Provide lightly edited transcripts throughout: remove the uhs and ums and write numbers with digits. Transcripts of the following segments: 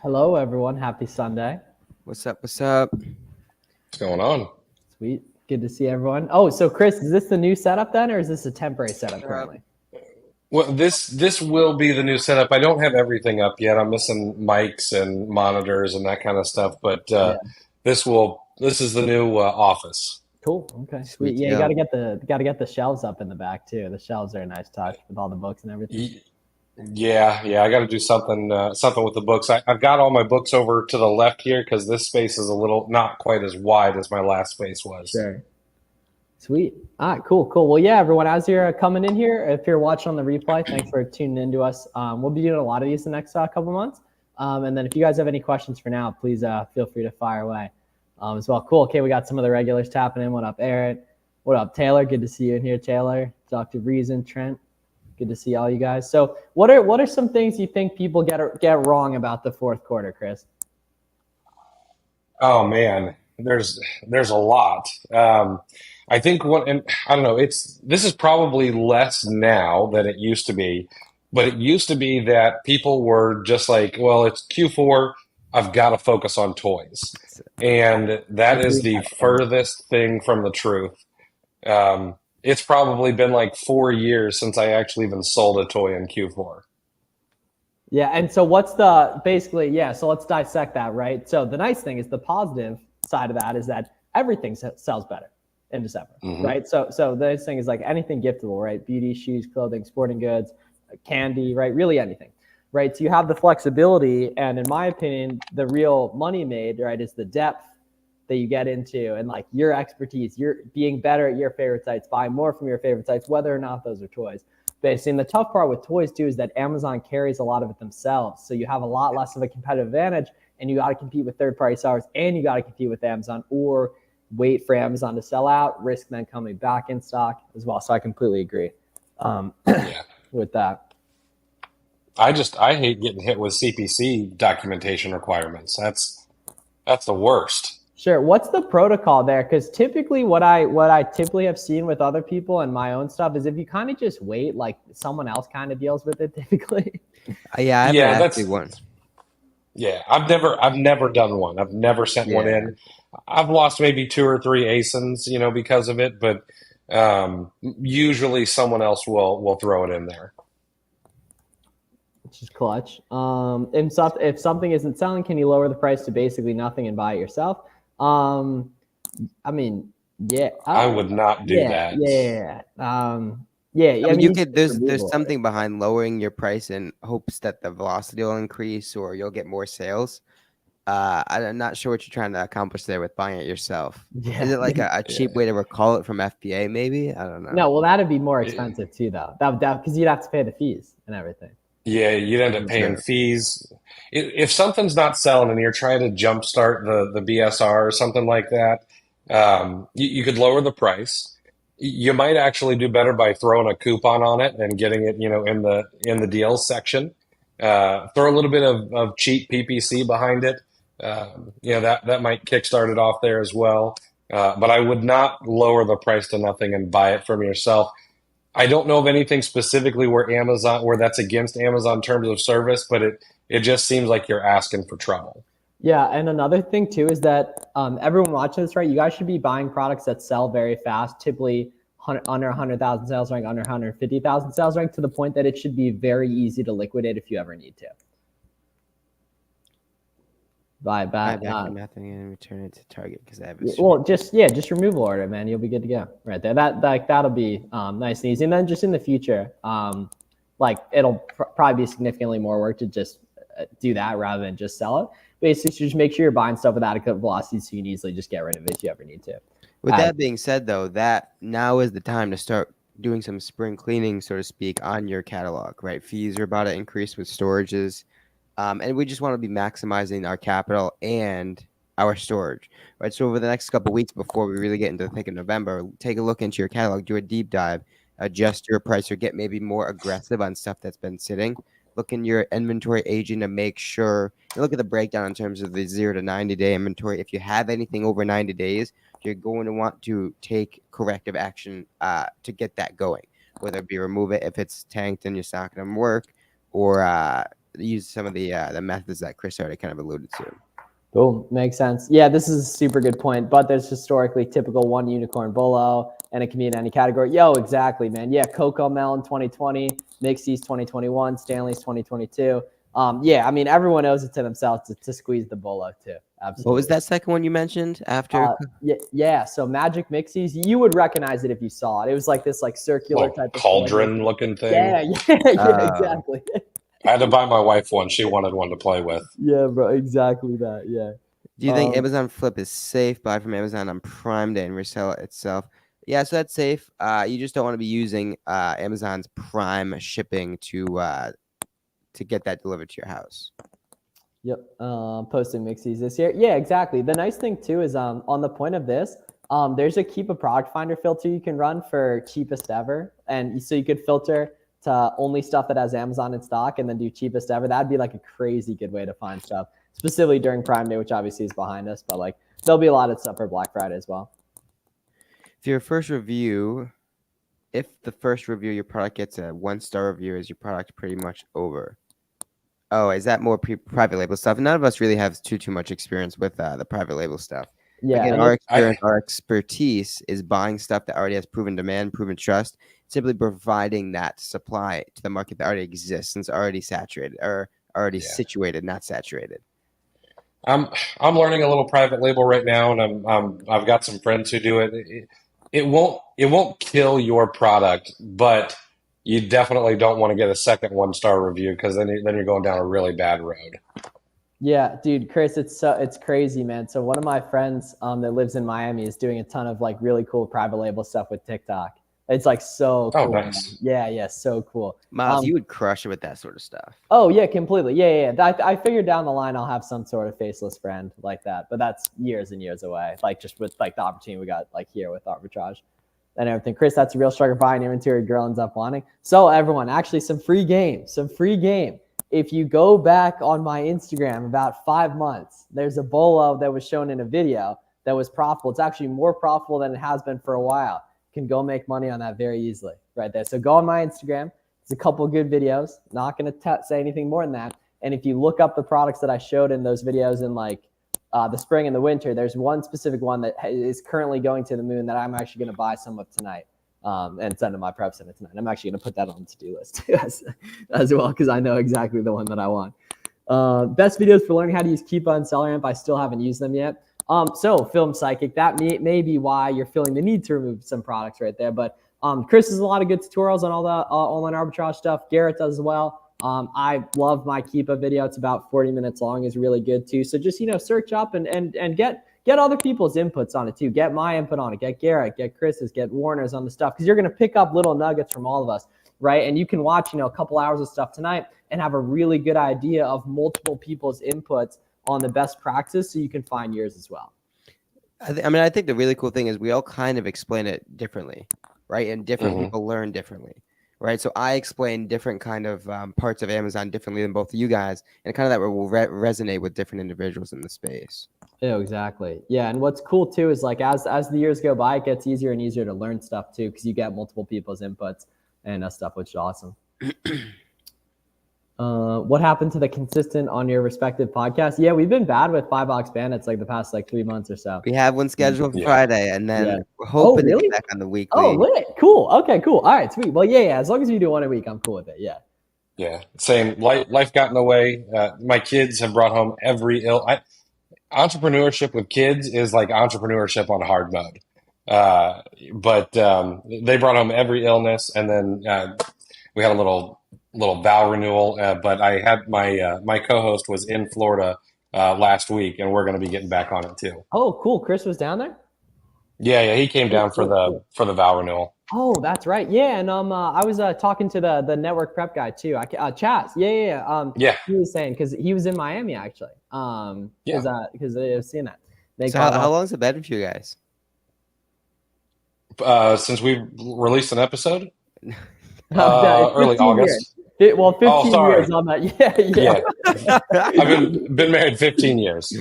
Hello, everyone. Happy Sunday. What's up? What's up? What's going on? Sweet. Good to see everyone. Oh, so Chris, is this the new setup then, or is this a temporary setup Uh, currently? Well, this will be the new setup. I don't have everything up yet. I'm missing mics and monitors and that kind of stuff, but Yeah. this is the new office. Cool. Okay. Sweet. Sweet Yeah, you got to deal. get the shelves up in the back too. The shelves are a nice touch with all the books and everything. Y- Yeah, I got to do something with the books. I've got all my books over to the left here because this space is a little not quite as wide as my last space was. Sure. Sweet. All right. Cool. Cool. Well, yeah, everyone, as you're coming in here, if you're watching on the replay, thanks for tuning into us. We'll be doing a lot of these the next couple months. And then if you guys have any questions for now, please feel free to fire away as well. Cool. Okay, we got some of the regulars tapping in. What up, Aaron? What up, Taylor? Good to see you in here, Taylor. Dr. Reason, Trent. Good to see all you guys. So, what are some things you think people get wrong about the fourth quarter, Chris? Oh man, there's a lot. I think what, and I don't know, this is probably less now than it used to be, but it used to be that people were just like, well, it's Q4, I've got to focus on toys. And I that agree is with the that statement. furthest thing from the truth. It's probably been like 4 years since I actually even sold a toy in Q4. Yeah, and so what's the basically, yeah, so let's dissect that, right? So the nice thing is the positive side of that is that everything sells better in December, Hmm. right? So the nice thing is like anything giftable, right? Beauty, shoes, clothing, sporting goods, candy, right? Really anything, right? So you have the flexibility, and in my opinion, the real money made, right, is the depth that you get into and like your expertise, you're being better at your favorite sites, buying more from your favorite sites, whether or not those are toys. Basically, and the tough part with toys too is that Amazon carries a lot of it themselves. So you have a lot less of a competitive advantage, and you got to compete with third-party sellers, and you got to compete with Amazon, or wait for Amazon to sell out, risk then coming back in stock as well. So I completely agree Yeah. with that. I hate getting hit with CPC documentation requirements. That's the worst. Sure. What's the protocol there? Because typically, what I typically have seen with other people and my own stuff is if you kind of just wait, like someone else kind of deals with it. Typically, Yeah, I haven't Yeah, actually that's won. yeah. I've never done one. I've never sent one Yeah, in. I've lost maybe two or three ASINs, because of it, but usually someone else will throw it in there. which is clutch. If something isn't selling, can you lower the price to basically nothing and buy it yourself? Um, I mean, yeah, I would not do yeah, that. yeah, yeah. I I mean, mean, you you can could. just There's remove order. something behind lowering your price in hopes that the velocity will increase or you'll get more sales. I'm not sure what you're trying to accomplish there with buying it yourself. Is Yeah. it like a cheap way to recall it from FBA? Maybe I don't know. No, well, that'd be more Yeah, expensive too, though. That because you'd have to pay the fees and everything. yeah, you'd end up paying Sure. fees. If something's not selling and you're trying to jumpstart the BSR or something like that, you could lower the price. You might actually do better by throwing a coupon on it and getting it, in the deals section. Throw a little bit of cheap PPC behind it. That might kickstart it off there as well. But I would not lower the price to nothing and buy it from yourself. I don't know of anything specifically where that's against Amazon terms of service, but it just seems like you're asking for trouble. Yeah, and another thing too is that everyone watching this, right? You guys should be buying products that sell very fast, typically under 100,000 sales rank, under 150,000 sales rank, to the point that it should be very easy to liquidate if you ever need to. Buy Buy back. back from nothing and return it to Target because I have a Well, just removal order, man. You'll be good to go right there. That'll be nice and easy. And then just in the future, like it'll probably be significantly more work to just do that rather than just sell it. Basically, just make sure you're buying stuff with adequate velocity so you can easily just get rid of it if you ever need to. With that being said, though, that now is the time to start doing some spring cleaning, so to speak, on your catalog, right? Fees are about to increase with storages, and we just want to be maximizing our capital and our storage, right? So over the next couple of weeks before we really get into the thick of November, take a look into your catalog, do a deep dive, adjust your price, or get maybe more aggressive on stuff that's been sitting. Look in your inventory aging to make sure. Look at the breakdown in terms of the 0 to 90-day inventory. If you have anything over 90 days, you're going to want to take corrective action to get that going, whether it be remove it if it's tanked and you're not going to work, or use some of the methods that Chris already kind of alluded to. Cool. Makes sense. Yeah, this is a super good point. But there's historically typical one unicorn bolo, and it can be in any category. Yo, exactly, man. Yeah, Coco Melon 2020, Mixies 2021, Stanley's 2022. Yeah, I mean, everyone owes it to themselves to squeeze the bolo too. Absolutely. What was that second one you mentioned after? Yeah. So Magic Mixies, you would recognize it if you saw it. It was like this circular type of cauldron looking thing. Yeah, exactly. I had to buy my wife one. She wanted one to play with. Yeah, bro, exactly that. Yeah. Do you think Amazon Flip is safe? Buy from Amazon on Prime Day and resell it itself? Yeah, so that's safe. You just don't want to be using Amazon's Prime shipping to get that delivered to your house. Yep. Posting Mixies this year. Yeah, exactly. The nice thing too is on the point of this, there's a keep a product finder filter you can run for cheapest ever, and so you could filter to only stuff that has Amazon in stock and then do cheapest ever. That'd be like a crazy good way to find stuff, specifically during Prime Day, which obviously is behind us, but like there'll be a lot of stuff for Black Friday as well. If the first review your product gets a 1-star review, is your product pretty much over? Oh, is that more private label stuff? None of us really have too much experience with the private label stuff. Yeah, again, our expertise is buying stuff that already has proven demand, proven trust, simply providing that supply to the market that already exists and is already saturated or already situated, not saturated. I'm learning a little private label right now, and I've got some friends who do it. It won't kill your product, but you definitely don't want to get a second 1-star review, because then you're going down a really bad road. Yeah, dude, Chris, it's crazy, man. So one of my friends that lives in Miami is doing a ton of like really cool private label stuff with TikTok. It's like so cool. Oh, nice. Man. Yeah, so cool. Miles, you would crush it with that sort of stuff. Oh yeah, completely. Yeah. I figured down the line I'll have some sort of faceless brand like that, but that's years and years away. Like just with like the opportunity we got like here with arbitrage and everything. Chris, that's a real struggle buying inventory girl ends up wanting. So everyone, actually some free game. If you go back on my Instagram about 5 months, there's a bolo that was shown in a video that was profitable. It's actually more profitable than it has been for a while. You can go make money on that very easily right there. So go on my Instagram. It's a couple of good videos. Not going to say anything more than that. And if you look up the products that I showed in those videos in like the spring and the winter, there's one specific one that is currently going to the moon that I'm actually going to buy some of tonight. And send to my prep center tonight. I'm actually going to put that on the to-do list as well, because I know exactly the one that I want. Best videos for learning how to use Keepa and SellerAmp. I still haven't used them yet. So Film Psychic, that may be why you're feeling the need to remove some products right there. But Chris has a lot of good tutorials on all the online arbitrage stuff. Garrett does as well. I love my Keepa video. It's about 40 minutes long. It's really good too. So just, search up and get other people's inputs on it too. Get my input on it. Get Garrett, get Chris's, get Warner's on the stuff, because you're going to pick up little nuggets from all of us, right? And you can watch, a couple hours of stuff tonight and have a really good idea of multiple people's inputs on the best practice, so you can find yours as well. I think the really cool thing is we all kind of explain it differently, right? And different people learn differently, right? So I explain different kind of parts of Amazon differently than both of you guys, and kind of that will resonate with different individuals in the space. Yeah, exactly. Yeah, and what's cool too is like as the years go by, it gets easier and easier to learn stuff too, because you get multiple people's inputs and stuff, which is awesome. What happened to the consistent on your respective podcasts? Yeah, we've been bad with 5 Box Bandits like the past 3 months or so. We have one scheduled for Friday, and then we're hoping to get back on the weekly. Oh, lit. Cool. Okay, cool. All right, sweet. Well, yeah. As long as you do one a week, I'm cool with it. Yeah. Yeah. Same. Life got in the way. My kids have brought home every entrepreneurship with kids is like entrepreneurship on hard mode. But they brought home every illness, and then we had a little vow renewal. But I had my co-host was in Florida last week, and we're going to be getting back on it too. Oh, cool. Chris was down there? Yeah, he came down for the vow renewal. Oh, that's right. Yeah, and I was talking to the network prep guy too. Chaz. Yeah. He was saying, because he was in Miami actually. Because I've seen that. So how long has it been for you guys? Since we released an episode, no, early August. Years. 15 years on that. Yeah. I've been married 15 years.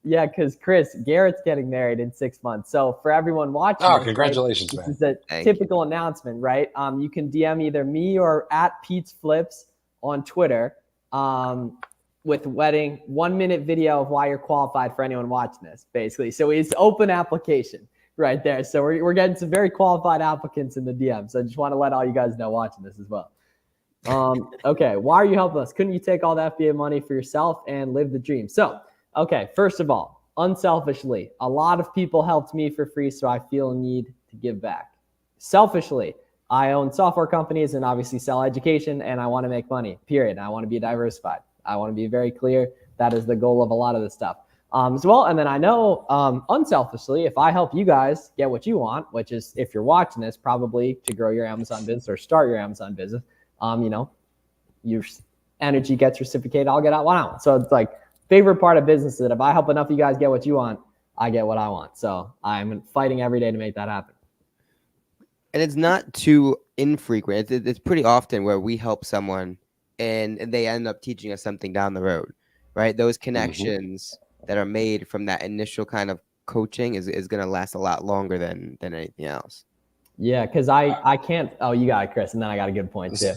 Yeah, because Chris, Garrett's getting married in 6 months. So for everyone watching, congratulations, man! This is a typical announcement, right? You can DM either me or at Pete's Flips on Twitter, with wedding, 1 minute video of why you're qualified for anyone watching this, basically. So it's open application right there. So we're getting some very qualified applicants in the DM. So I just want to let all you guys know watching this as well. Okay, why are you helping us? Couldn't you take all the FBA money for yourself and live the dream? So, okay, first of all, unselfishly, a lot of people helped me for free, so I feel a need to give back. Selfishly, I own software companies and obviously sell education, and I want to make money, period. I want to be diversified. I want to be very clear. That is the goal of a lot of this stuff. As well, and then I know unselfishly, if I help you guys get what you want, which is, if you're watching this, probably to grow your Amazon business or start your Amazon business, your energy gets reciprocated. I'll get out what I want. So it's like, favorite part of business is that if I help enough of you guys get what you want, I get what I want. So I'm fighting every day to make that happen. And it's not too infrequent. It's pretty often where we help someone and they end up teaching us something down the road, right? Those connections that are made from that initial kind of coaching is going to last a lot longer than anything else. Yeah, because I can't. Oh, you got it, Chris, and then I got a good point too.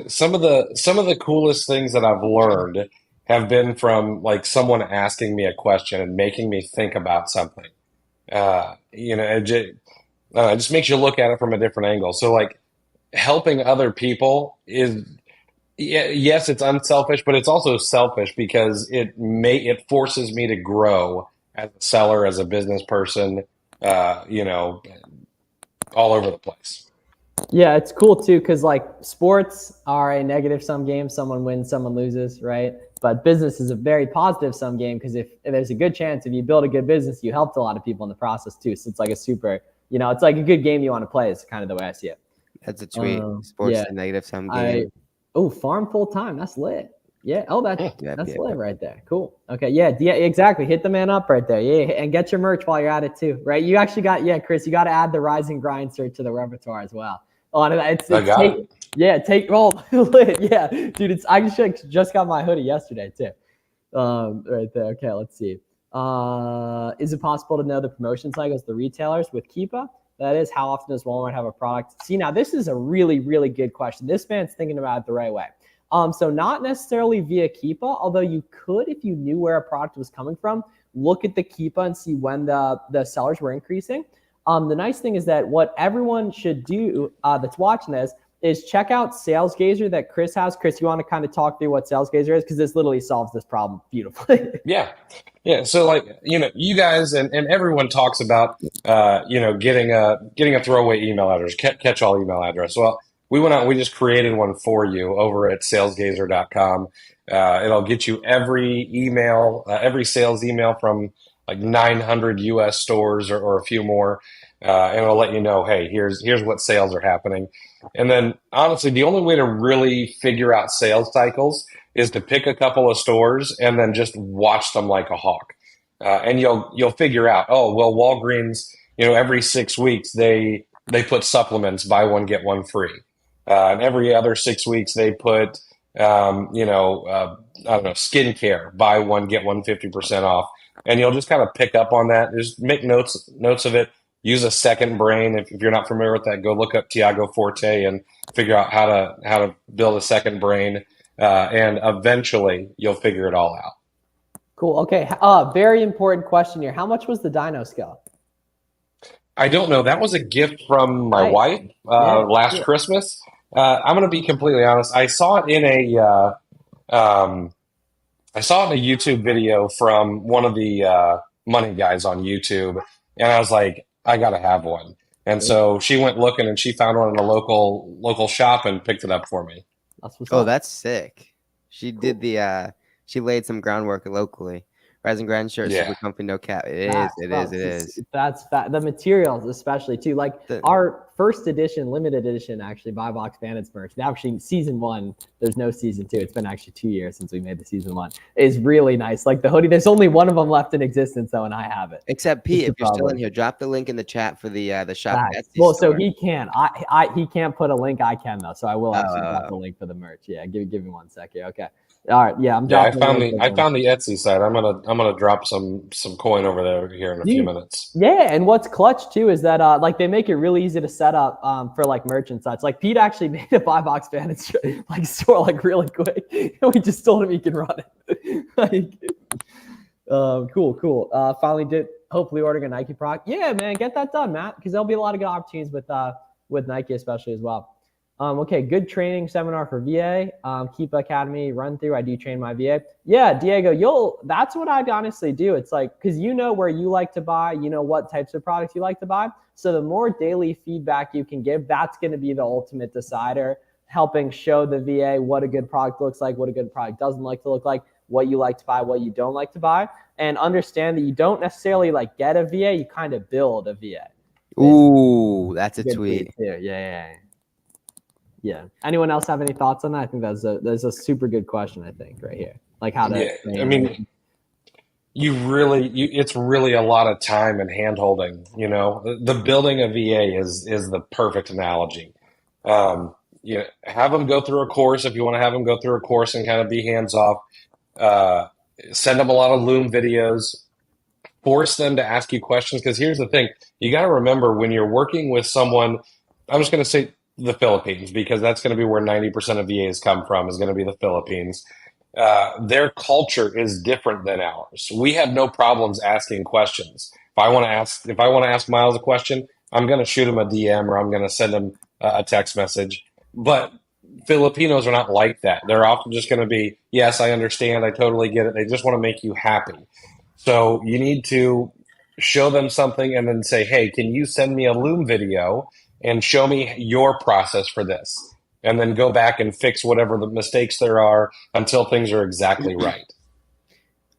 Some of the coolest things that I've learned have been from like someone asking me a question and making me think about something. It just makes you look at it from a different angle. So like helping other people is, yes, it's unselfish, but it's also selfish because it forces me to grow as a seller, as a business person, all over the place. Yeah, it's cool too, because like sports are a negative sum game. Someone wins, someone loses, right? But business is a very positive sum game, because if there's a good chance, if you build a good business, you helped a lot of people in the process too. So it's like a super, it's like a good game you want to play is kind of the way I see it. That's a tweet. Sports is a negative sum game. Farm full time. That's lit. Yeah. Oh, that's lit right there. Cool. Okay. Yeah. Exactly. Hit the man up right there. Yeah. And get your merch while you're at it too, right? You actually Chris, you got to add the Rise and Grind shirt to the repertoire as well. Lit. Yeah, dude. I just got my hoodie yesterday too. Right there. Okay. Let's see. Is it possible to know the promotion cycles, the retailers with Keepa? That is, how often does Walmart have a product? See, now this is a really, really good question. This man's thinking about it the right way. So not necessarily via Keepa, although you could, if you knew where a product was coming from, look at the Keepa and see when the sellers were increasing. The nice thing is that what everyone should do that's watching this is check out Sales Gazer that Chris has. Chris, you want to kind of talk through what Sales Gazer is? Because this literally solves this problem beautifully. Yeah. So like, you guys and everyone talks about, getting a throwaway email address, catch-all email address. Well, we went out and we just created one for you over at salesgazer.com. It'll get you every email, every sales email from like 900 US stores or a few more. And it'll let you know, hey, here's what sales are happening. And then honestly, the only way to really figure out sales cycles is to pick a couple of stores and then just watch them like a hawk. And you'll figure out, oh, well, Walgreens, every 6 weeks they put supplements, buy one, get one free. And every other 6 weeks they put, skincare, buy one, get one 50% off. And you'll just kind of pick up on that. Just make notes of it. Use a second brain. If you're not familiar with that, go look up Tiago Forte and figure out how to build a second brain. And eventually you'll figure it all out. Cool. Okay. Very important question here. How much was the dyno scale? I don't know. That was a gift from my wife last Christmas. I'm going to be completely honest. I saw it in a YouTube video from one of the money guys on YouTube, and I was like, I got to have one. And so she went looking and she found one in a local shop and picked it up for me. That's sick. She did she laid some groundwork locally. Rise and Grind shirt, super comfy, no cap. It is. That's the materials, especially too. Like our first edition, limited edition, actually buy box bandits merch. Now, actually, season 1. There's no season 2. It's been actually 2 years since we made the season 1. Is really nice. Like the hoodie. There's only one of them left in existence though, and I have it. Except Pete, if you're still in here, drop the link in the chat for the shop. Well, so he can. He can't put a link. I can though, so I will actually drop the link for the merch. Yeah, give me 1 sec here. Okay. All right, yeah, I found the Etsy site. I'm gonna drop some coin over there here in a few minutes. Yeah, and what's clutch too is that like they make it really easy to set setup for like merch and such. Like Pete actually made a buy box fan like store like really quick. We just told him he can run it. Like, cool. Finally did hopefully ordering a Nike product. Yeah, man, get that done, Matt, because there'll be a lot of good opportunities with Nike especially as well. Okay, good training seminar for VA. Keep Academy run through. I do train my VA. Yeah, Diego, that's what I'd honestly do. It's like, because you know where you like to buy, you know what types of products you like to buy. So the more daily feedback you can give, that's going to be the ultimate decider, helping show the VA what a good product looks like, what a good product doesn't like to look like, what you like to buy, what you don't like to buy, and understand that you don't necessarily like get a VA, you kind of build a VA. Ooh, that's a tweet. Yeah. Anyone else have any thoughts on that? I think that's a super good question, I think, right here. Like how to I mean, it's really a lot of time and hand holding, you know. The building a VA is the perfect analogy. Have them go through a course if you want to have them go through a course and kind of be hands off. Send them a lot of Loom videos. Force them to ask you questions, because here's the thing: you got to remember when you're working with someone. I'm just going to say the Philippines, because that's going to be where 90% of VAs come from, is going to be the Philippines. Their culture is different than ours. We have no problems asking questions. If I want to ask Miles a question, I'm going to shoot him a DM or I'm going to send him a text message. But Filipinos are not like that. They're often just going to be, yes, I understand, I totally get it. They just want to make you happy. So you need to show them something and then say, hey, can you send me a Loom video and show me your process for this? And then go back and fix whatever the mistakes there are until things are exactly right.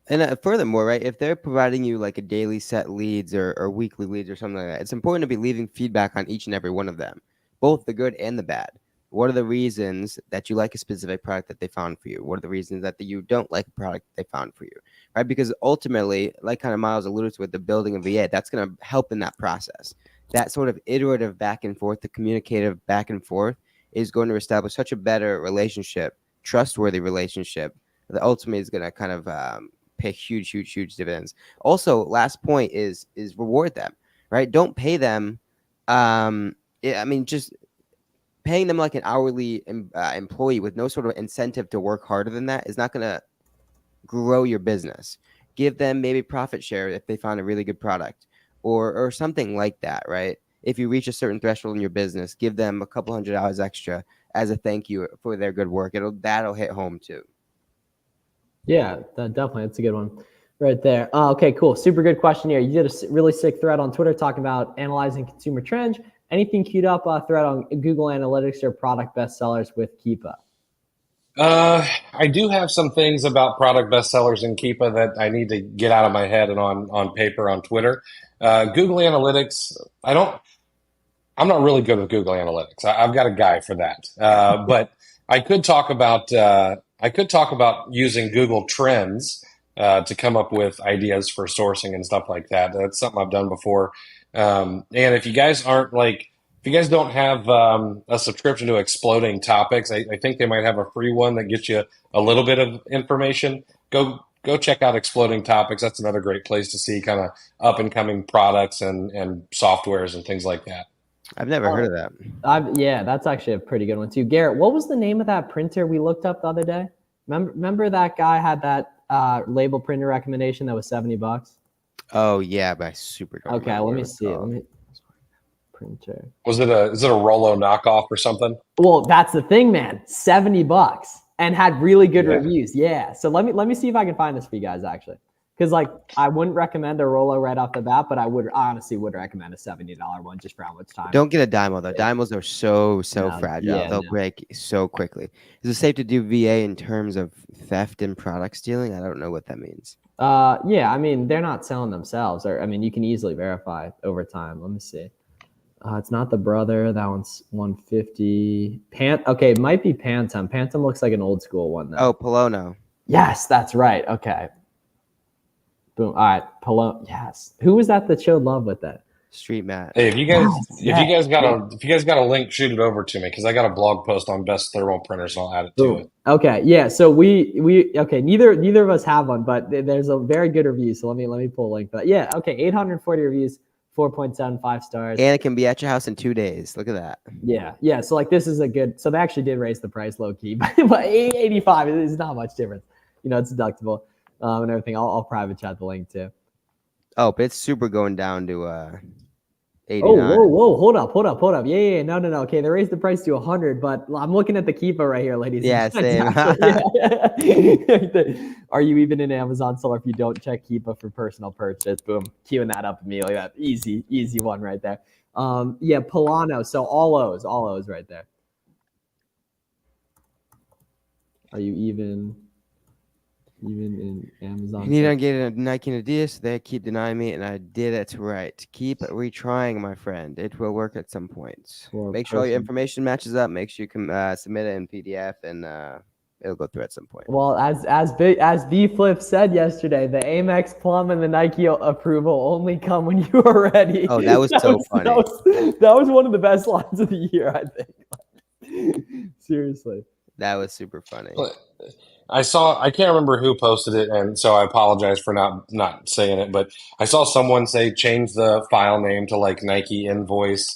And furthermore, right, if they're providing you like a daily set leads or weekly leads or something like that, it's important to be leaving feedback on each and every one of them, both the good and the bad. What are the reasons that you like a specific product that they found for you? What are the reasons that you don't like a product they found for you? Right? Because ultimately, like kind of Miles alluded to with the building of VA, that's going to help in that process. That sort of iterative back and forth, the communicative back and forth, is going to establish such a better relationship, trustworthy relationship, that ultimately is going to kind of pay huge dividends. Also, last point is reward them, right? Don't pay them. Just paying them like an hourly employee with no sort of incentive to work harder than that is not going to grow your business. Give them maybe profit share if they found a really good product or something like that, right? If you reach a certain threshold in your business, give them a couple $100 extra as a thank you for their good work. That'll hit home too. Yeah, definitely. That's a good one right there. Okay, cool. Super good question here. You did a really sick thread on Twitter talking about analyzing consumer trends. Anything queued up thread on Google Analytics or product bestsellers with Keepa? I do have some things about product bestsellers in Keepa that I need to get out of my head and on paper on Twitter. Google Analytics, I'm not really good with Google Analytics. I've got a guy for that. But I could talk about using Google Trends to come up with ideas for sourcing and stuff like that. That's something I've done before. And if you guys don't have a subscription to Exploding Topics, I think they might have a free one that gets you a little bit of information. Go check out Exploding Topics. That's another great place to see kind of up and coming products and softwares and things like that. I've never heard of that. Yeah, that's actually a pretty good one too. Garrett, what was the name of that printer we looked up the other day? Remember that guy had that label printer recommendation that was $70? Oh yeah, but I super. Okay, let me see it. Printer. Is it a Rollo knockoff or something? Well, that's the thing, man. $70 and had really good reviews. Yeah. So let me see if I can find this for you guys actually. Because like I wouldn't recommend a Rollo right off the bat, but I honestly would recommend a $70 one just for how much time. Don't get a Dymo though. Dymos are so fragile. Yeah, they'll break so quickly. Is it safe to do VA in terms of theft and product stealing? I don't know what that means. Yeah, I mean they're not selling themselves. Or I mean you can easily verify over time. Let me see. It's not the brother. That one's 150. Okay, it might be Phantom. Phantom looks like an old school one though. Oh, Polono. Yes, that's right. Okay. Boom. All right, Polo. Yes. Who was that showed love with that? Street Matt. Hey, if you guys got a link, shoot it over to me because I got a blog post on best thermal printers and I'll add it to it. Okay. Yeah. So we okay. Neither of us have one, but there's a very good review. So let me pull a link for that. Yeah. Okay. 840 reviews. 4.75 stars. And it can be at your house in 2 days. Look at that. Yeah. So like this is a good. So they actually did raise the price low key, but 85 is not much difference. It's deductible and everything. I'll private chat the link too. Oh, but it's super going down to 89. Oh, whoa, hold up. Yeah, no. Okay, they raised the price to 100, but I'm looking at the Keepa right here, ladies. Yeah, same. Yeah. Are you even an Amazon seller if you don't check Keepa for personal purchase? Boom, queuing that up immediately. That easy one right there. Yeah, Polano. So all O's right there. Are you even in Amazon? You need to get a Nike and Adidas. They keep denying me, and I did it right. Keep retrying, my friend. It will work at some point. Make sure all your information matches up. Make sure you can submit it in PDF, and it'll go through at some point. Well, as B Flip said yesterday, the Amex Plum and the Nike approval only come when you are ready. Oh, that was so funny. That was one of the best lines of the year, I think. Seriously. That was super funny. I can't remember who posted it, and so I apologize for not saying it, but I saw someone say change the file name to like Nike Invoice.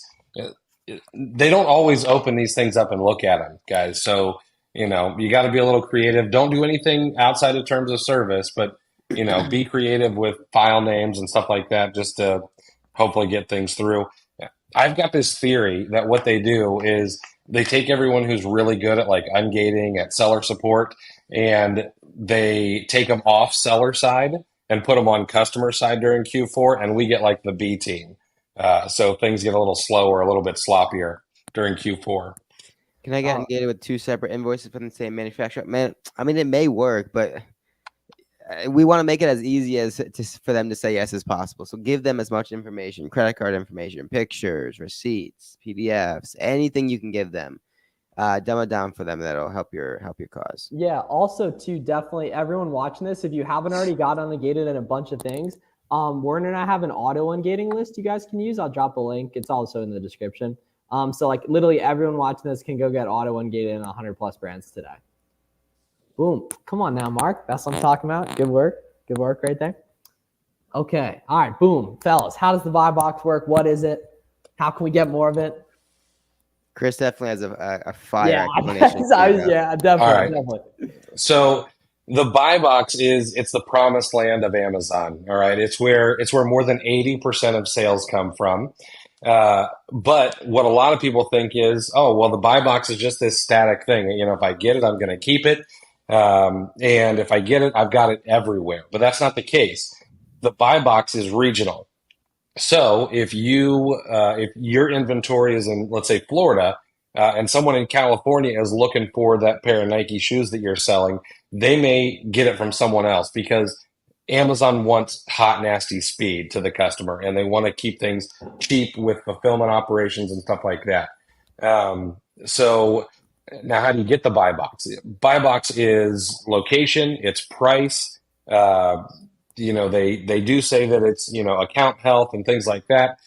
They don't always open these things up and look at them, guys. So, you got to be a little creative. Don't do anything outside of terms of service, but, be creative with file names and stuff like that just to hopefully get things through. I've got this theory that what they do is they take everyone who's really good at like ungating, at seller support, and they take them off seller side and put them on customer side during Q4, and we get like the B team. So things get a little slower, a little bit sloppier during Q4. Can I get ungated with 2 separate invoices from the same manufacturer? Man, I mean, it may work, but we want to make it as easy for them to say yes as possible. So give them as much information, credit card information, pictures, receipts, PDFs, anything you can give them. Dumb it down for them. That'll help your cause. Yeah. Also, too, definitely everyone watching this, if you haven't already got ungated in a bunch of things, Warner and I have an auto ungating list you guys can use. I'll drop a link. It's also in the description. So like literally everyone watching this can go get auto ungated in 100+ brands today. Boom. Come on now, Mark. That's what I'm talking about. Good work right there. Okay. All right. Boom. Fellas, how does the buy box work? What is it? How can we get more of it? Chris definitely has a fire explanation. Yeah, definitely. So the buy box it's the promised land of Amazon. All right. It's where more than 80% of sales come from. But what a lot of people think is, oh, well, the buy box is just this static thing. If I get it, I'm going to keep it. And if I get it, I've got it everywhere. But that's not the case. The buy box is regional. So if your inventory is in, let's say, Florida, and someone in California is looking for that pair of Nike shoes that you're selling, they may get it from someone else because Amazon wants hot, nasty speed to the customer, and they want to keep things cheap with fulfillment operations and stuff like that. So now how do you get the buy box? Buy box is location, it's price. They do say that it's, account health and things like that.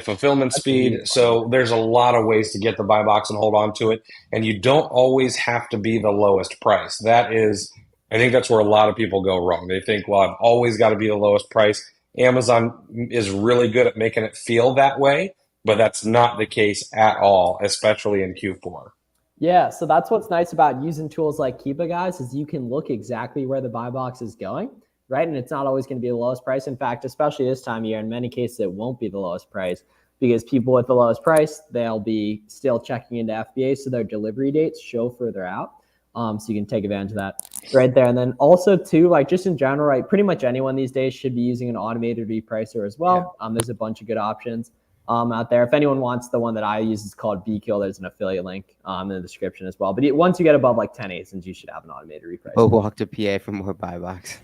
Fulfillment speed. So there's a lot of ways to get the buy box and hold on to it. And you don't always have to be the lowest price. I think that's where a lot of people go wrong. They think, well, I've always got to be the lowest price. Amazon is really good at making it feel that way, but that's not the case at all, especially in Q4. Yeah, so that's what's nice about using tools like Keepa, guys, is you can look exactly where the buy box is going, right? And it's not always going to be the lowest price. In fact, especially this time of year, in many cases, it won't be the lowest price because people with the lowest price, they'll be still checking into FBA, so their delivery dates show further out. So you can take advantage of that right there. And then also too, like just in general, right, pretty much anyone these days should be using an automated repricer as well. Yeah. There's a bunch of good options out there. If anyone wants the one that I use, it's called BKill. There's an affiliate link in the description as well. But once you get above like 10 ASINs, you should have an automated repricer. We'll walk to PA for more buy box.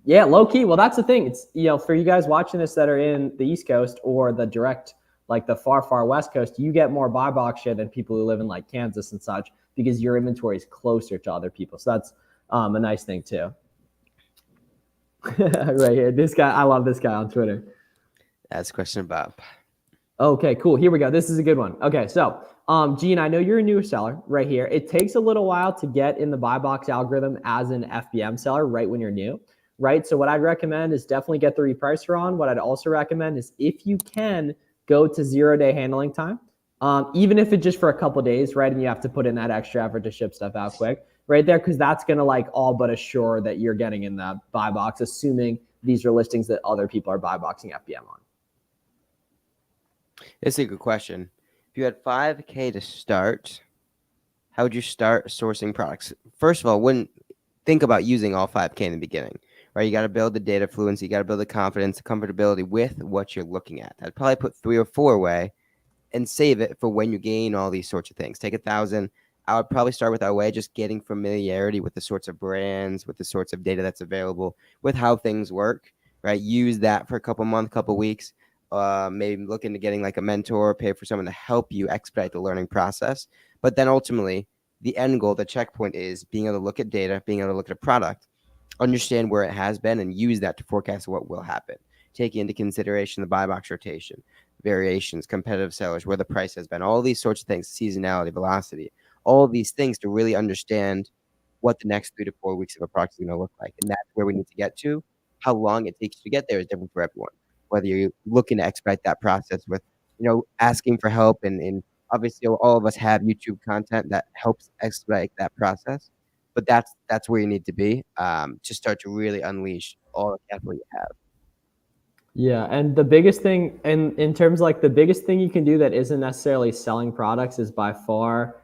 Yeah, low key. Well, that's the thing. It's, for you guys watching this that are in the East Coast or the direct, like the far, far West Coast, you get more buy box share than people who live in like Kansas and such, because your inventory is closer to other people. So that's a nice thing too. Right here. This guy, I love this guy on Twitter. That's question Bob. Okay, cool. Here we go. This is a good one. Okay, so Gene, I know you're a new seller right here. It takes a little while to get in the buy box algorithm as an FBM seller right when you're new. right? So what I'd recommend is definitely get the repricer on. What I'd also recommend is if you can go to 0-day handling time, even if it's just for a couple days, right? And you have to put in that extra effort to ship stuff out quick right there, because that's going to like all but assure that you're getting in the buy box, assuming these are listings that other people are buy boxing FBM on. It's a good question. If you had 5K to start, how would you start sourcing products? First of all, wouldn't think about using all 5K in the beginning, right? You got to build the data fluency, you got to build the confidence, the comfortability with what you're looking at. I'd probably put 3 or 4 away and save it for when you gain all these sorts of things. Take 1,000. I would probably start with our way, just getting familiarity with the sorts of brands, with the sorts of data that's available, with how things work, right? Use that for a couple months, couple weeks. Maybe look into getting like a mentor, pay for someone to help you expedite the learning process. But then ultimately, the end goal, the checkpoint is being able to look at data, being able to look at a product, understand where it has been, and use that to forecast what will happen. Taking into consideration the buy box rotation, variations, competitive sellers, where the price has been, all these sorts of things, seasonality, velocity, all of these things to really understand what the next 3 to 4 weeks of a product is going to look like. And that's where we need to get to. How long it takes to get there is different for everyone. Whether you're looking to expedite that process with, asking for help, and obviously all of us have YouTube content that helps expedite that process. But that's where you need to be to start to really unleash all the capital you have. Yeah, and the biggest thing, and in terms of like the biggest thing you can do that isn't necessarily selling products is by far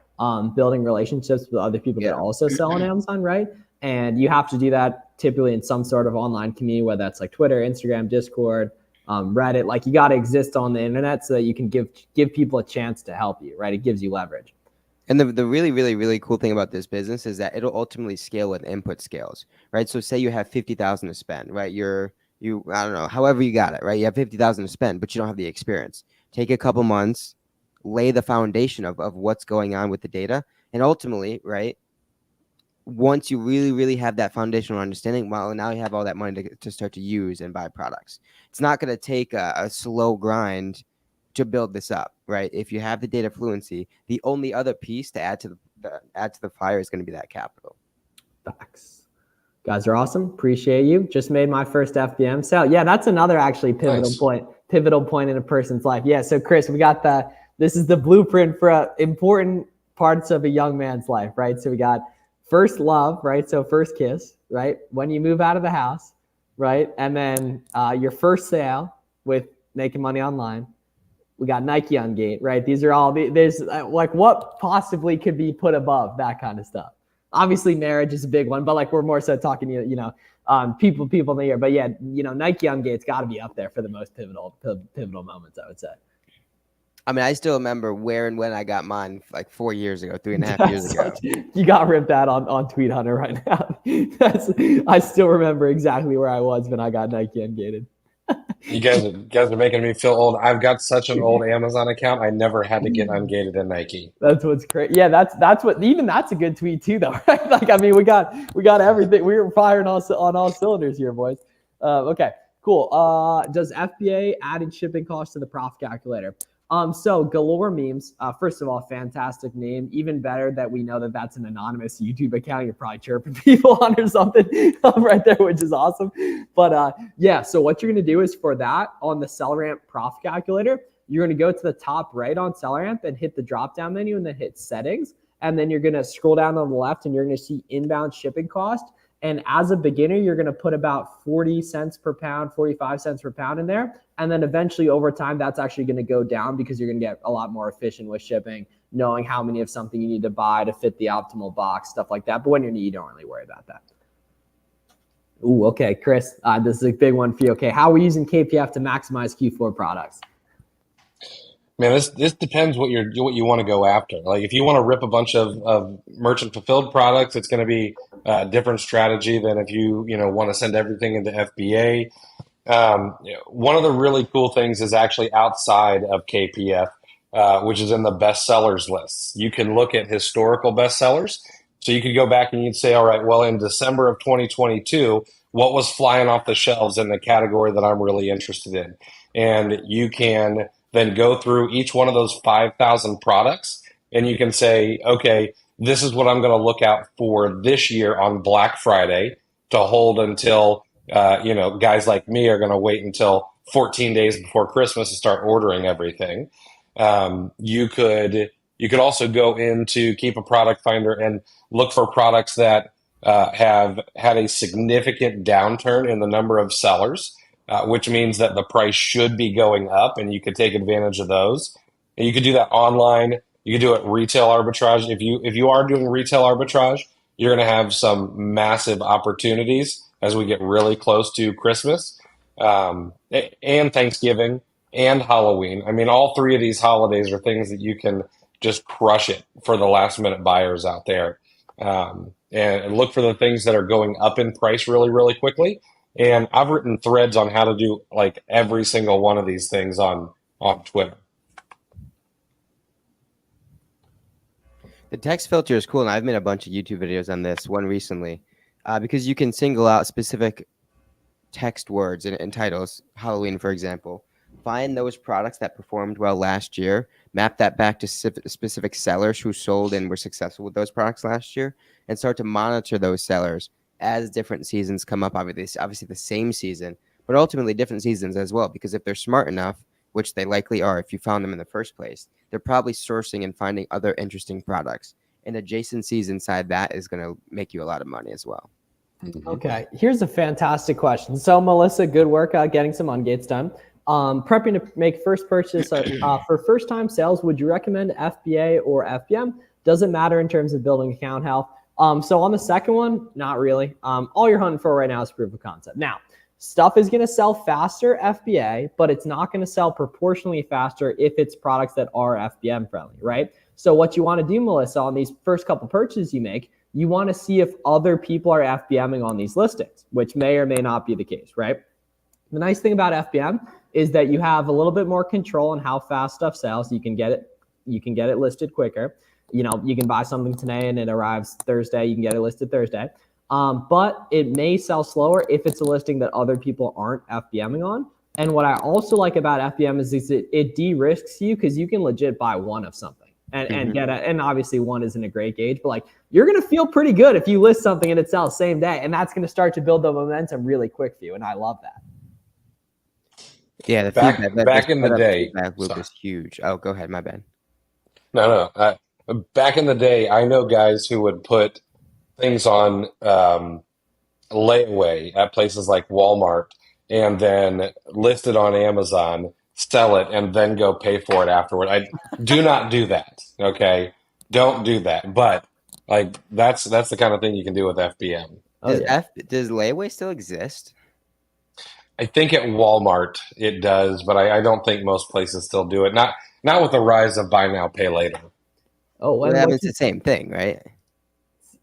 building relationships with other people that also sell on Amazon, right? And you have to do that typically in some sort of online community, whether that's like Twitter, Instagram, Discord, Reddit. Like you got to exist on the internet so that you can give people a chance to help you, right? It gives you leverage. And the really, really, really cool thing about this business is that it'll ultimately scale with input scales, right? So say you have 50,000 to spend, right? I don't know, however you got it, right? You have 50,000 to spend, but you don't have the experience. Take a couple months, lay the foundation of what's going on with the data. And ultimately, right, once you really, really have that foundational understanding, well, now you have all that money to start to use and buy products. It's not going to take a slow grind to build this up, right? If you have the data fluency, the only other piece to add to the fire is going to be that capital. Facts. Guys are awesome. Appreciate you. Just made my first FBM sale. Yeah, that's another actually pivotal point in a person's life. Yeah. So Chris, this is the blueprint for important parts of a young man's life, right? So we got first love, right? So first kiss, right? When you move out of the house, right? And then your first sale with making money online. We got Nike Ungate, right? These are all, there's like what possibly could be put above that kind of stuff. Obviously marriage is a big one, but like we're more so talking, people in the year. But yeah, Nike Ungate's got to be up there for the most pivotal moments, I would say. I mean, I still remember where and when I got mine like 4 years ago, 3.5 years ago. You got ripped out on Tweet Hunter right now. I still remember exactly where I was when I got Nike Ungated. You guys are making me feel old. I've got such an old Amazon account. I never had to get ungated in Nike. That's what's crazy. Yeah, that's a good tweet too, though, right? Like, I mean, we got everything. We were firing on all cylinders here, boys. Okay, cool. Does FBA added shipping costs to the profit calculator? So Galore Memes, first of all, fantastic name. Even better that we know that that's an anonymous YouTube account. You're probably chirping people on or something right there, which is awesome. But yeah, so what you're going to do is for that on the SellerAmp profit calculator, you're going to go to the top right on SellerAmp and hit the drop down menu and then hit settings. And then you're going to scroll down on the left and you're going to see inbound shipping cost. And as a beginner, you're going to put about 40 cents per pound, 45 cents per pound in there. And then eventually over time, that's actually going to go down because you're going to get a lot more efficient with shipping, knowing how many of something you need to buy to fit the optimal box, stuff like that. But when you're new, you don't really worry about that. Ooh, okay, Chris, this is a big one for you. Okay, how are we using KPF to maximize Q4 products? Man, this depends what you want to go after. Like if you want to rip a bunch of merchant fulfilled products, it's going to be a different strategy than if you want to send everything into FBA. One of the really cool things is actually outside of KPF, which is in the bestsellers lists. You can look at historical bestsellers. So you could go back and you'd say, all right, well, in December of 2022, what was flying off the shelves in the category that I'm really interested in? And you can then go through each one of those 5,000 products and you can say, okay, this is what I'm going to look out for this year on Black Friday to hold until guys like me are going to wait until 14 days before Christmas to start ordering everything. You could also go into Keep a Product Finder and look for products that have had a significant downturn in the number of sellers, which means that the price should be going up, and you could take advantage of those. And you could do that online. You could do it retail arbitrage. If you are doing retail arbitrage, you're going to have some massive opportunities as we get really close to Christmas, and Thanksgiving and Halloween. I mean, all three of these holidays are things that you can just crush it for the last minute buyers out there. And look for the things that are going up in price really, really quickly. And I've written threads on how to do like every single one of these things on Twitter. The text filter is cool, and I've made a bunch of YouTube videos on this, one recently, because you can single out specific text words and titles. Halloween, for example. Find those products that performed well last year, map that back to specific sellers who sold and were successful with those products last year, and start to monitor those sellers as different seasons come up. Obviously the same season, but ultimately different seasons as well, because if they're smart enough, which they likely are if you found them in the first place, they're probably sourcing and finding other interesting products. And adjacencies inside that is going to make you a lot of money as well. Okay, here's a fantastic question. So Melissa, good work getting some ungates done. Prepping to make first purchase for first-time sales, would you recommend FBA or FBM? Doesn't matter in terms of building account health. So on the second one, not really. All you're hunting for right now is proof of concept. Now, stuff is going to sell faster FBA, but it's not going to sell proportionally faster if it's products that are FBM friendly, right? So what you want to do, Melissa, on these first couple purchases you make, you want to see if other people are FBMing on these listings, which may or may not be the case, right? The nice thing about FBM is that you have a little bit more control on how fast stuff sells. You can get it listed quicker. You can buy something today and it arrives Thursday. You can get it listed Thursday. But it may sell slower if it's a listing that other people aren't FBMing on. And what I also like about FBM is it de-risks you, because you can legit buy one of something and get it. And obviously one isn't a great gauge, but like you're going to feel pretty good if you list something and it sells same day. And that's going to start to build the momentum really quick for you. And I love that. Yeah, the back in the day, feedback loop is huge. Oh, go ahead. My bad. No. Back in the day, I know guys who would put things on layaway at places like Walmart and then list it on Amazon, sell it, and then go pay for it afterward. I do not do that. Okay, don't do that. But like that's the kind of thing you can do with FBM. Does layaway still exist? I think at Walmart it does, but I don't think most places still do it. Not with the rise of buy now, pay later. Oh, Well, it's the same thing, right?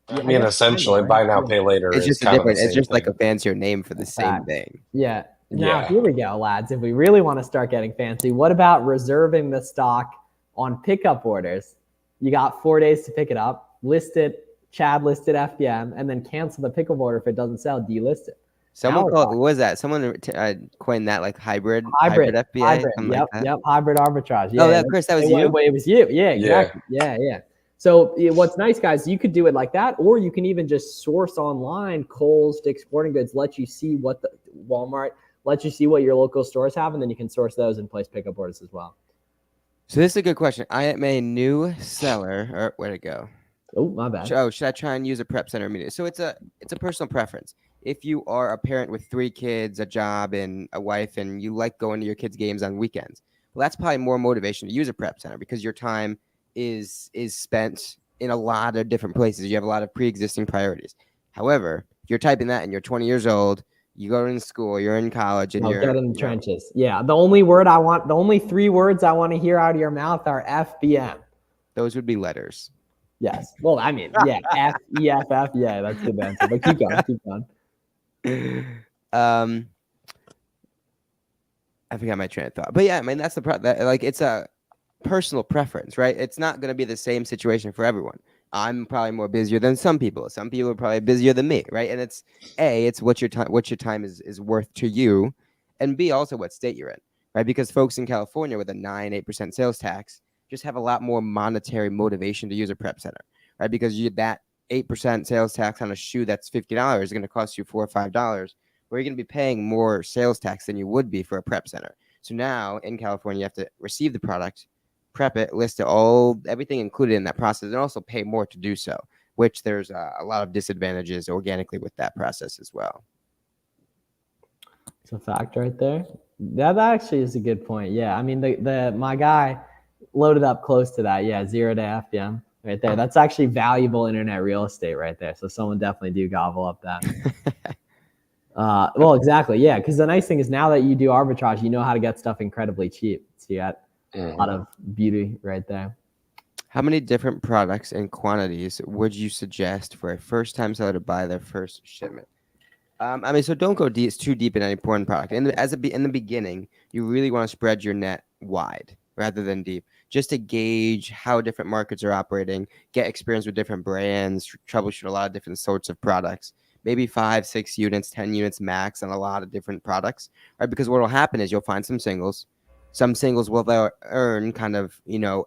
I mean, essentially, buy now, pay later. It's just kind of the it's same just thing. like a fancier name for the same thing. Yeah. Now, Yeah. here we go, lads. If we really want to start getting fancy, what about reserving the stock on pickup orders? You got 4 days to pick it up, list it, Chad listed FBM, and then cancel the pickup order if it doesn't sell, delist it. Someone called, what was that? Someone coined that like hybrid FBA. Yep. Hybrid arbitrage. Yeah, of course, that was you. It was you. Yeah, exactly. Yeah. So what's nice, guys, you could do it like that, or you can even just source online. Kohl's, Dick's Sporting Goods let you see what the Walmart let you see what your local stores have, and then you can source those and place pickup orders as well. So this is a good question. I am a new seller. Or where'd it go? Oh, my bad. Should I try and use a prep center immediately? So it's a personal preference. If you are a parent with 3 kids, a job, and a wife, and you like going to your kids' games on weekends, well, that's probably more motivation to use a prep center, because your time is spent in a lot of different places. You have a lot of pre-existing priorities. However, if you're typing that and you're 20 years old, you go in school, you're in college, and you're get in the trenches. Yeah, the only 3 words I want to hear out of your mouth are FBM. Those would be letters. Yes. Well, I mean, yeah, FEFF. Yeah, that's the answer. But keep going. I forgot my train of thought, but yeah, I mean that's it's a personal preference, right? It's not going to be the same situation for everyone. I'm probably more busier than some people. Some people are probably busier than me, right? And it's what your time is worth to you, and B, also what state you're in, right? Because folks in California with a 8% sales tax just have a lot more monetary motivation to use a prep center, right? Because that 8% sales tax on a shoe that's $50 is going to cost you $4 or $5, where you're going to be paying more sales tax than you would be for a prep center. So now in California, you have to receive the product, prep it, list it, everything included in that process, and also pay more to do so, which there's a lot of disadvantages organically with that process as well. It's a fact right there. That actually is a good point. Yeah, I mean, my guy loaded up close to that. Yeah, 0-day FBM right there. That's actually valuable internet real estate right there. So someone definitely do gobble up that. Well, exactly. Yeah, because the nice thing is now that you do arbitrage, you know how to get stuff incredibly cheap. So you got a lot of beauty right there. How many different products and quantities would you suggest for a first-time seller to buy their first shipment? I mean, so don't go too deep in any one product. In the beginning, you really want to spread your net wide rather than deep, just to gauge how different markets are operating, get experience with different brands, troubleshoot a lot of different sorts of products. Maybe 5, 6 units, 10 units max on a lot of different products, right? Because what will happen is you'll find some singles. Some singles will earn kind of, the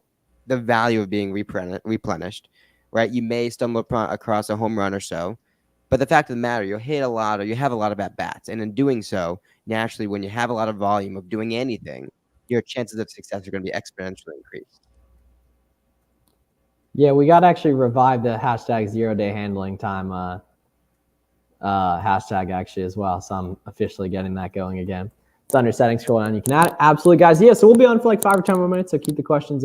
value of being replenished, right? You may stumble across a home run or so. But the fact of the matter, you'll hit a lot, or you have a lot of at-bats. And in doing so, naturally, when you have a lot of volume of doing anything, your chances of success are going to be exponentially increased. Yeah, we got to actually revive the hashtag 0-day handling time hashtag actually as well. So I'm officially getting that going again. It's under settings, scroll down. You can add it. Absolutely, guys. Yeah, so we'll be on for like 5 or 10 more minutes. So keep the questions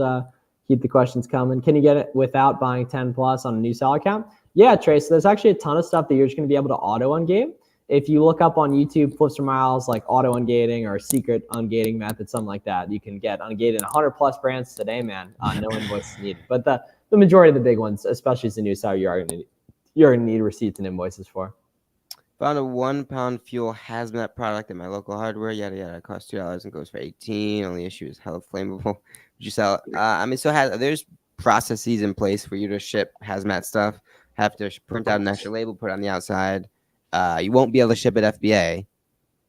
coming. Can you get it without buying 10 plus on a new seller account? Yeah, Trey. So there's actually a ton of stuff that you're just going to be able to auto ungate. If you look up on YouTube, Flips4Miles, like auto ungating or secret ungating method, something like that, you can get ungated in 100 plus brands today, man. No invoices needed. But the majority of the big ones, especially as a new seller, you're going to need receipts and invoices for. Found a 1 pound fuel hazmat product at my local hardware. Yada yada. It costs $2 and goes for $18. Only issue is hella flammable. Would you sell it? I mean, so there's processes in place for you to ship hazmat stuff. Have to print out an extra label, put it on the outside. You won't be able to ship it FBA,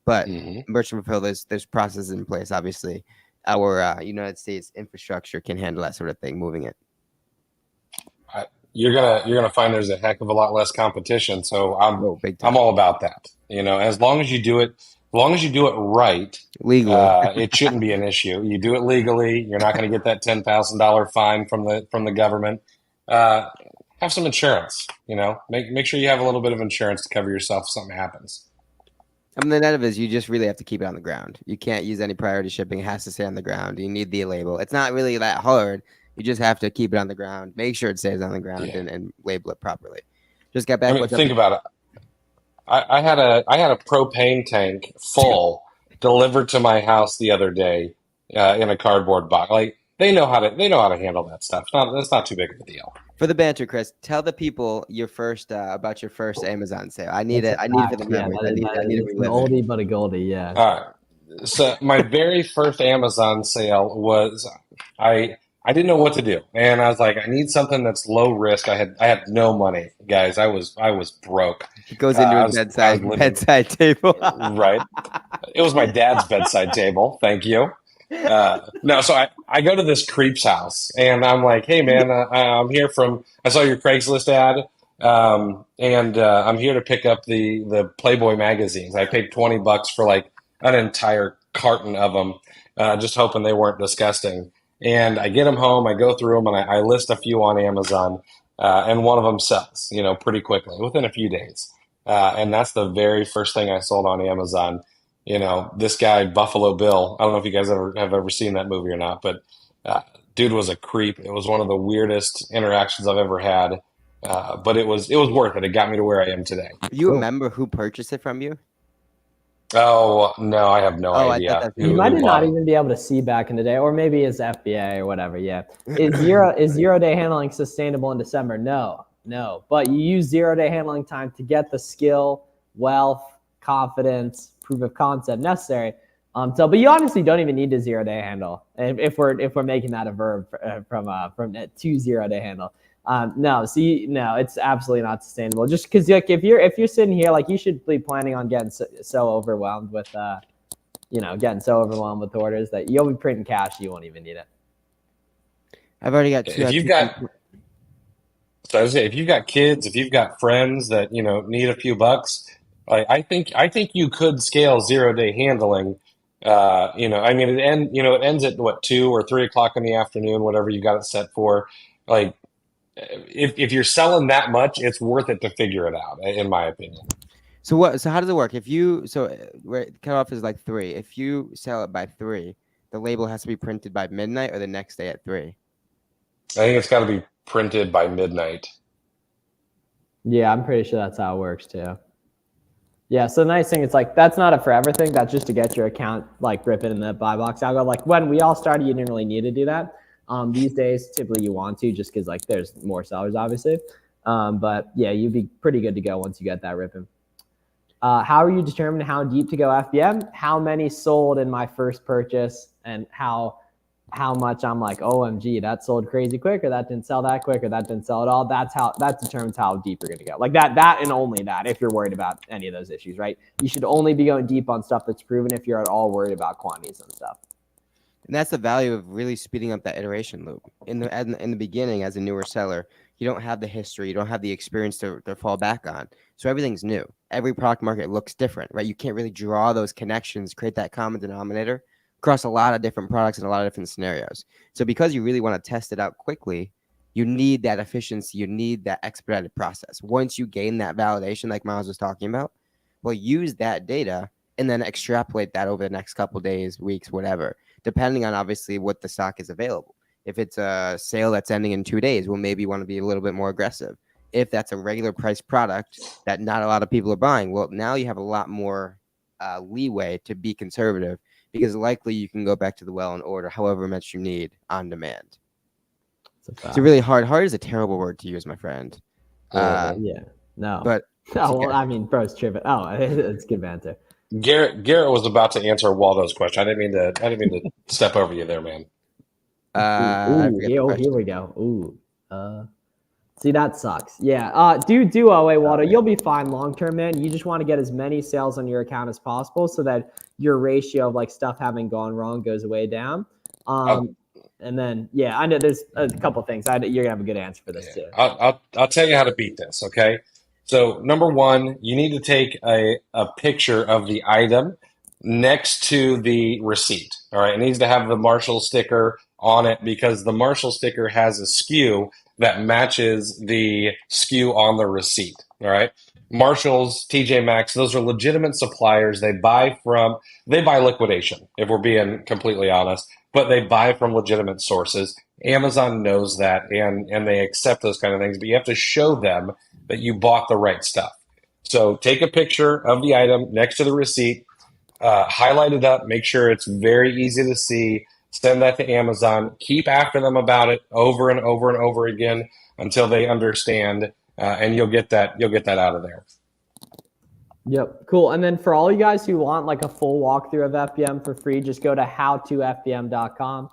but merchant fulfill, there's processes in place. Obviously, our United States infrastructure can handle that sort of thing, moving it. You're gonna find there's a heck of a lot less competition. So I'm all about that. As long as you do it right, legally, it shouldn't be an issue. You do it legally, you're not going to get that $10,000 fine from the government. Have some insurance. Make sure you have a little bit of insurance to cover yourself if something happens. I mean, the net of it is you just really have to keep it on the ground. You can't use any priority shipping. It has to stay on the ground. You need the label. It's not really that hard. You just have to keep it on the ground, make sure it stays on the ground, and label it properly. Just get back. Think about it. I had a propane tank full delivered to my house the other day in a cardboard box. Like they know how to handle that stuff. That's not too big of a deal. For the banter, Chris, tell the people about your first Amazon sale. I need it. I need it for the memories. I need it. An oldie but a goldie. Yeah. All right. So my very first Amazon sale was I didn't know what to do, and I was like, I need something that's low risk. I had no money, guys. I was broke. It goes into his bedside table. Right. It was my dad's bedside table. Thank you. No, so I go to this creep's house, and I'm like, hey man, I'm here I saw your Craigslist ad, and I'm here to pick up the Playboy magazines. I paid $20 for like an entire carton of them, just hoping they weren't disgusting. And I get them home, I go through them, and I list a few on Amazon, and one of them sells, pretty quickly, within a few days. And that's the very first thing I sold on Amazon. This guy, Buffalo Bill, I don't know if you guys have ever seen that movie or not, but dude was a creep. It was one of the weirdest interactions I've ever had, but it was worth it. It got me to where I am today. You remember who purchased it from you? Oh, no, I have no idea. You might not even be able to see back in the day, or maybe it's FBA or whatever. Yeah. Is 0-day handling sustainable in December? No. But you use 0-day handling time to get the skill, wealth, confidence, proof of concept necessary. But you honestly don't even need to 0-day handle if we're making that a verb from to 0-day handle. No, it's absolutely not sustainable. Just because like if you're sitting here, like you should be planning on getting so overwhelmed with orders that you'll be printing cash. You won't even need it. I've already got two. If you've got kids, if you've got friends that need a few bucks, I think you could scale 0 day handling. I mean, it ends at what, 2 or 3 o'clock in the afternoon, whatever you got it set for. Like, if you're selling that much, it's worth it to figure it out, in my opinion. So what? So how does it work? If you where cutoff is like 3. If you sell it by 3, the label has to be printed by midnight or the next day at 3. I think it's got to be printed by midnight. Yeah, I'm pretty sure that's how it works too. Yeah, so the nice thing is like that's not a forever thing. That's just to get your account like ripping in the buy box algo. Like when we all started, you didn't really need to do that. These days, typically you want to just because like there's more sellers, obviously. But yeah, you'd be pretty good to go once you get that ripping. How are you determining how deep to go FBM? How many sold in my first purchase, and how much I'm like, OMG, that sold crazy quick, or that didn't sell that quick, or that didn't sell at all. That determines how deep you're gonna go. Like that and only that, if you're worried about any of those issues, right? You should only be going deep on stuff that's proven if you're at all worried about quantities and stuff. And that's the value of really speeding up that iteration loop. In the beginning, as a newer seller, you don't have the history, you don't have the experience to fall back on. So everything's new. Every product market looks different, right? You can't really draw those connections, create that common denominator across a lot of different products and a lot of different scenarios. So because you really want to test it out quickly, you need that efficiency, you need that expedited process. Once you gain that validation, like Miles was talking about, well, use that data and then extrapolate that over the next couple of days, weeks, whatever, depending on obviously what the stock is available. If it's a sale that's ending in 2 days, we'll maybe want to be a little bit more aggressive. If that's a regular price product that not a lot of people are buying, well, now you have a lot more leeway to be conservative, because likely you can go back to the well and order however much you need on demand. It's a really hard is a terrible word to use, my friend. Yeah, no. But well, I mean, bro's tripping. Oh, it's good banter. Garrett was about to answer Waldo's question. I didn't mean to step over you there, man. Here we go. See, that sucks. Yeah. Do OA, Waldo. You'll be fine long term, man. You just want to get as many sales on your account as possible so that your ratio of like stuff having gone wrong goes way down. And then, yeah, I know there's a couple things. You're gonna have a good answer for this too. I'll tell you how to beat this. Okay. So number one, you need to take a picture of the item next to the receipt. All right. It needs to have the Marshall sticker on it, because the Marshall sticker has a SKU that matches the SKU on the receipt. All right. Marshalls, TJ Maxx, those are legitimate suppliers. They buy liquidation, if we're being completely honest, but they buy from legitimate sources. Amazon knows that, and they accept those kind of things, but you have to show them that you bought the right stuff. So take a picture of the item next to the receipt, highlight it up, make sure it's very easy to see, send that to Amazon, keep after them about it over and over and over again until they understand, and you'll get that out of there. Yep. Cool. And then for all you guys who want like a full walkthrough of FBM for free, just go to howtofbm.com.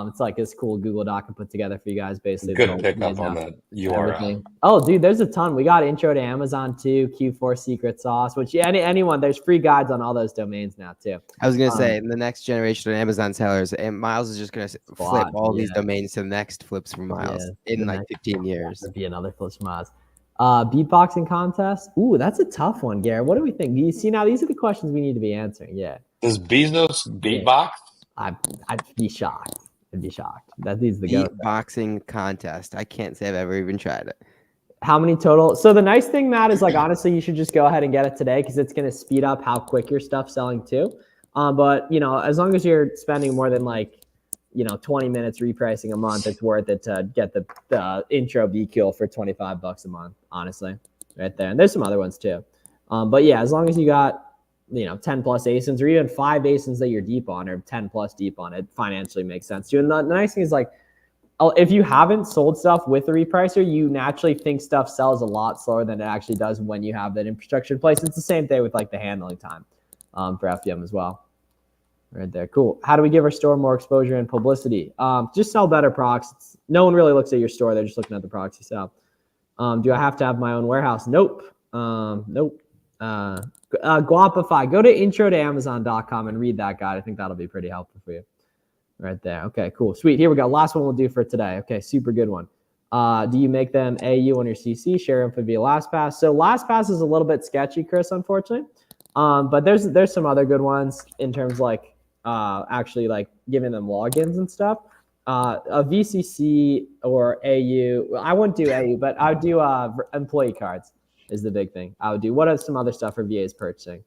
It's like this cool Google Doc I put together for you guys, basically. Good pickup on that URL. Oh, dude, there's a ton. We got intro to Amazon too, Q4 secret sauce, which anyone, there's free guides on all those domains now too. I was going to say, in the next generation of Amazon sellers, and Miles is just going to flip all these domains to the next Flips4Miles in like 15 years. That'd be another Flips4Miles. Beatboxing contest. Ooh, that's a tough one, Garrett. What do we think? You see, now these are the questions we need to be answering. Yeah. Does Bezos beatbox? I'd be shocked. I'd be shocked. That needs to go. Beatboxing contest. I can't say I've ever even tried it. How many total? So the nice thing, Matt, is like honestly, you should just go ahead and get it today because it's going to speed up how quick your stuff's selling too. But as long as you're spending more than 20 minutes repricing a month, it's worth it to get the intro BQL for $25 a month, honestly, right there. And there's some other ones too. But yeah, as long as you got 10 plus ASINs or even 5 ASINs that you're deep on or 10 plus deep on, it financially makes sense too. And the nice thing is if you haven't sold stuff with a repricer, you naturally think stuff sells a lot slower than it actually does when you have that infrastructure in place. It's the same thing with the handling time for FBM as well. Right there. Cool. How do we give our store more exposure and publicity? Just sell better products. No one really looks at your store. They're just looking at the products you sell. Do I have to have my own warehouse? Nope. Nope. Guapify. Go to intro-to-amazon.com and read that guide. I think that'll be pretty helpful for you. Right there. Okay, cool. Sweet. Here we go. Last one we'll do for today. Okay, super good one. Do you make them AU on your CC? Share info via LastPass. So LastPass is a little bit sketchy, Chris, unfortunately. But there's some other good ones in terms of like actually like giving them logins and stuff. A VCC or AU. I wouldn't do AU, but I would do employee cards is the big thing. I would do. What are some other stuff for VAs purchasing?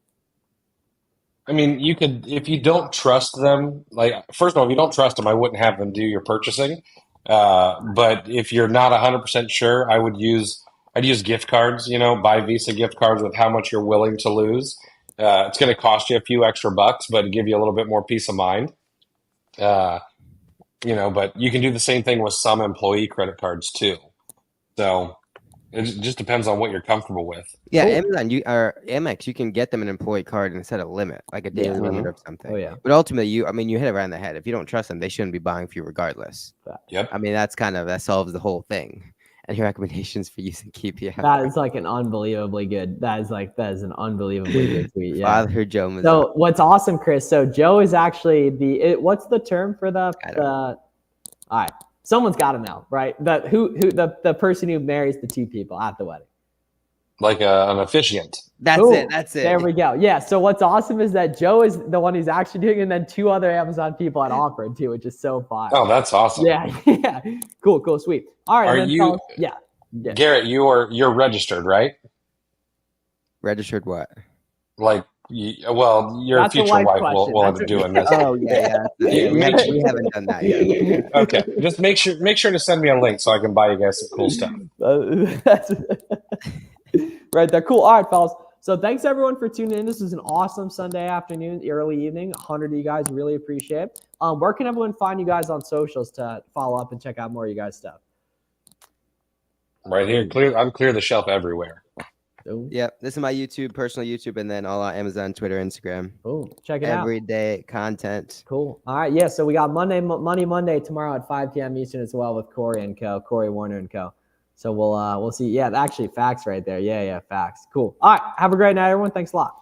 I mean, you could, if you don't trust them, like, first of all, if you don't trust them, I wouldn't have them do your purchasing. But if you're not 100% sure, I'd use gift cards, buy Visa gift cards with how much you're willing to lose. It's going to cost you a few extra bucks, but give you a little bit more peace of mind. But you can do the same thing with some employee credit cards too. So it just depends on what you're comfortable with. Yeah, Cool. Amazon, or Amex, you can get them an employee card and set a limit, like a daily limit of something. Oh yeah. But ultimately, you hit it right on the head. If you don't trust them, they shouldn't be buying for you regardless. Yep. I mean, that solves the whole thing. And your recommendations for using KPF. That is like an unbelievably good. That is an unbelievably good tweet. Yeah. Father Joe Mazzotti. So what's awesome, Chris? So Joe is actually what's the term for the? All right, someone's got to know, right? The person who marries the two people at the wedding. Like an officiant. That's Cool. it. That's it. There we go. Yeah. So what's awesome is that Joe is the one who's actually doing it, and then two other Amazon people had offered too, which is so fun. Oh, that's awesome. Yeah. Yeah. Cool. Sweet. All right. Are you? Yeah. Garrett, you're registered, right? Registered what? Like, your That's a future wife wife question. will end That's up doing this. Oh yeah. We haven't done that yet. Okay, just make sure to send me a link so I can buy you guys some cool stuff. That's right there. Cool. All right, fellas. So thanks everyone for tuning in. This is an awesome Sunday afternoon, early evening. 100 of you guys, really appreciate it. Where can everyone find you guys on socials to follow up and check out more of you guys' stuff? Right here, I'm clear the shelf everywhere. Boom. Yep. This is my personal YouTube, and then all on Amazon, Twitter, Instagram. Boom. Check it out. Everyday content. Cool. All right. Yeah. So we got Money Monday tomorrow at 5 p.m. Eastern as well with Corey Warner and Co. So we'll see. Yeah, actually facts right there. Yeah, facts. Cool. All right. Have a great night, everyone. Thanks a lot.